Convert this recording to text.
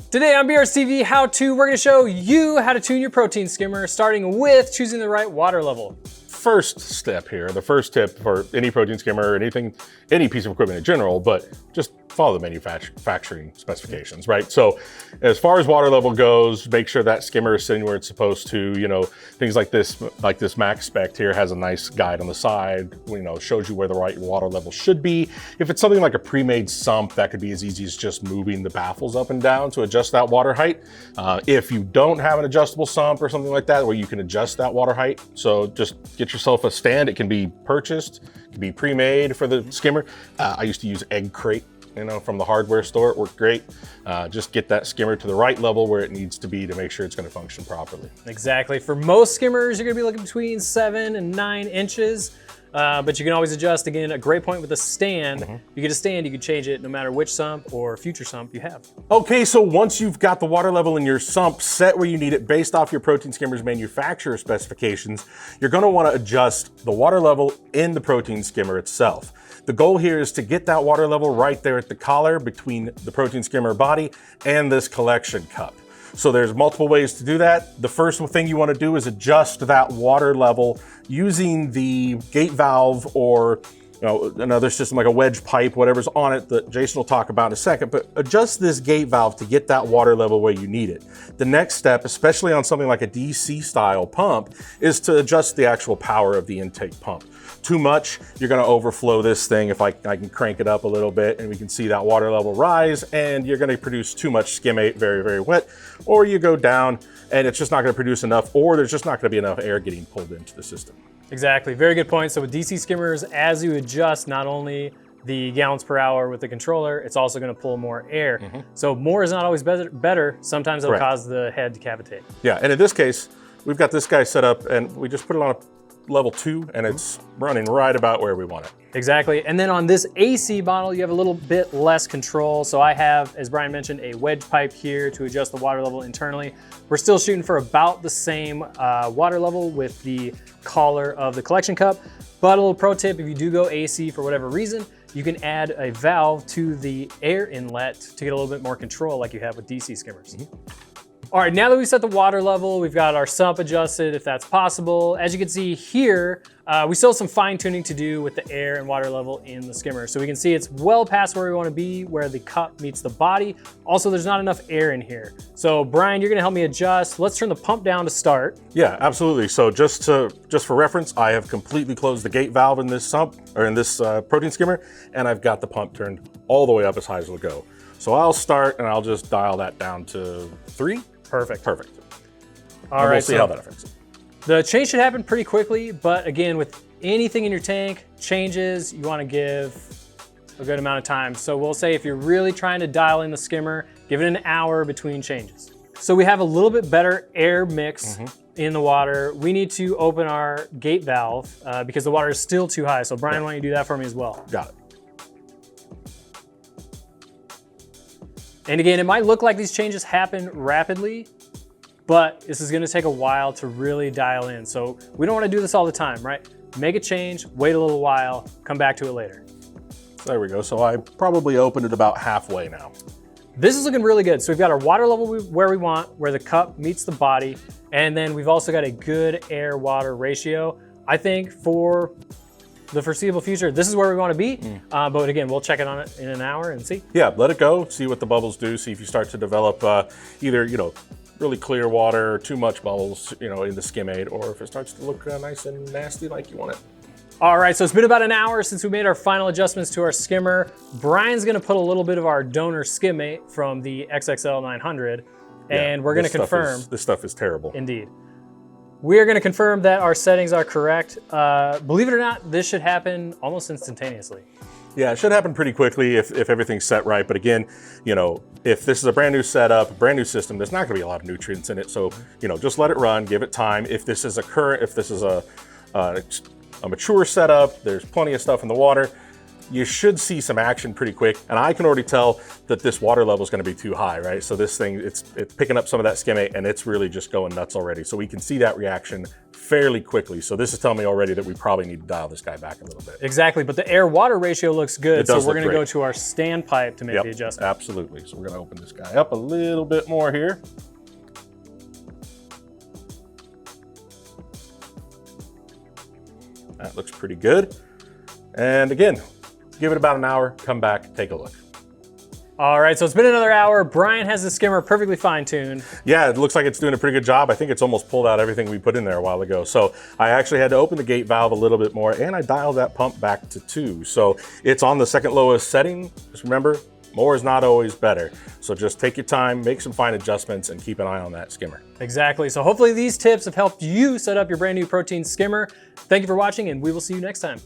Today on BRStv How To, we're gonna show you how to tune your protein skimmer, starting with choosing the right water level. First step here, the first tip for any protein skimmer or anything, any piece of equipment in general, but just follow the manufacturing specifications, right? So as far as water level goes, make sure that skimmer is sitting where it's supposed to, you know, things like this Max Spec here has a nice guide on the side, you know, shows you where the right water level should be. If it's something like a pre-made sump, that could be as easy as just moving the baffles up and down to adjust that water height. If you don't have an adjustable sump or something like that, where you can adjust that water height, so just get yourself a stand. It can be purchased, it can be pre-made for the skimmer. I used to use Egg Crate, you know, from the hardware store. It worked great. Just get that skimmer to the right level where it needs to be to make sure it's going to function properly. Exactly. For most skimmers, you're going to be looking between 7 and 9 inches. But you can always adjust. Again, a great point with the stand. You get a stand, you can change it no matter which sump or future sump you have. Okay, so once you've got the water level in your sump set where you need it based off your protein skimmer's manufacturer specifications, you're going to want to adjust the water level in the protein skimmer itself. The goal here is to get that water level right there at the collar between the protein skimmer body and this collection cup. So there's multiple ways to do that. The first thing you want to do is adjust that water level using the gate valve or another system like a wedge pipe, whatever's on it that Jason will talk about in a second, but adjust this gate valve to get that water level where you need it. The next step, especially on something like a DC style pump, is to adjust the actual power of the intake pump. Too much, you're gonna overflow this thing. If I can crank it up a little bit and we can see that water level rise, and you're gonna produce too much skimmate, very, very wet, or you go down and it's just not gonna produce enough, or there's just not gonna be enough air getting pulled into the system. Exactly, very good point. So with DC skimmers, as you adjust not only the gallons per hour with the controller, it's also gonna pull more air. So more is not always better. Sometimes it'll cause the head to cavitate. Yeah, and in this case, we've got this guy set up and we just put it on a level 2 and it's running right about where we want it. Exactly, and then on this AC model, you have a little bit less control. So I have, as Brian mentioned, a wedge pipe here to adjust the water level internally. We're still shooting for about the same water level with the collar of the collection cup. But a little pro tip, if you do go AC for whatever reason, you can add a valve to the air inlet to get a little bit more control like you have with DC skimmers. All right, now that we've set the water level, we've got our sump adjusted if that's possible. As you can see here, we still have some fine tuning to do with the air and water level in the skimmer. So we can see it's well past where we wanna be, where the cup meets the body. Also, there's not enough air in here. So Brian, you're gonna help me adjust. Let's turn the pump down to start. Yeah, absolutely. So just for reference, I have completely closed the gate valve in this sump, or in this protein skimmer, and I've got the pump turned all the way up as high as it'll go. So I'll start and I'll just dial that down to 3. Perfect. Perfect. All right, we'll see how that affects it. The change should happen pretty quickly, but again, with anything in your tank, changes, you wanna give a good amount of time. So we'll say if you're really trying to dial in the skimmer, give it an hour between changes. So we have a little bit better air mix in the water. We need to open our gate valve because the water is still too high. So Brian, why don't you do that for me as well? Got it. And again, it might look like these changes happen rapidly, but this is gonna take a while to really dial in. So we don't wanna do this all the time, right? Make a change, wait a little while, come back to it later. There we go. So I probably opened it about halfway now. This is looking really good. So we've got our water level where we want, where the cup meets the body, and then we've also got a good air-water ratio. I think for the foreseeable future, this is where we want to be. But again, we'll check it on it in an hour and see. Yeah, let it go, see what the bubbles do, see if you start to develop either, really clear water or too much bubbles, in the skimmate, or if it starts to look nice and nasty like you want it. All right, so it's been about an hour since we made our final adjustments to our skimmer. Brian's gonna put a little bit of our donor skimmate from the XXL 900, and we're gonna confirm. This stuff is terrible. Indeed. We are gonna confirm that our settings are correct. Believe it or not, this should happen almost instantaneously. Yeah, it should happen pretty quickly if everything's set right. But again, if this is a brand new setup, a brand new system, there's not gonna be a lot of nutrients in it. So, just let it run, give it time. If this is a mature setup, there's plenty of stuff in the water. you should see some action pretty quick. And I can already tell that this water level is going to be too high, right? So this thing, it's picking up some of that skimmate and it's really just going nuts already. So we can see that reaction fairly quickly. So this is telling me already that we probably need to dial this guy back a little bit. Exactly, but the air-water ratio looks good. So we're gonna go to our standpipe to make the adjustment. Absolutely. So we're gonna open this guy up a little bit more here. That looks pretty good. And again, give it about an hour, come back, take a look. All right, so it's been another hour. Brian has the skimmer perfectly fine-tuned. Yeah, it looks like it's doing a pretty good job. I think it's almost pulled out everything we put in there a while ago. So I actually had to open the gate valve a little bit more, and I dialed that pump back to 2. So it's on the second lowest setting. Just remember, more is not always better. So just take your time, make some fine adjustments, and keep an eye on that skimmer. Exactly, so hopefully these tips have helped you set up your brand new protein skimmer. Thank you for watching, and we will see you next time.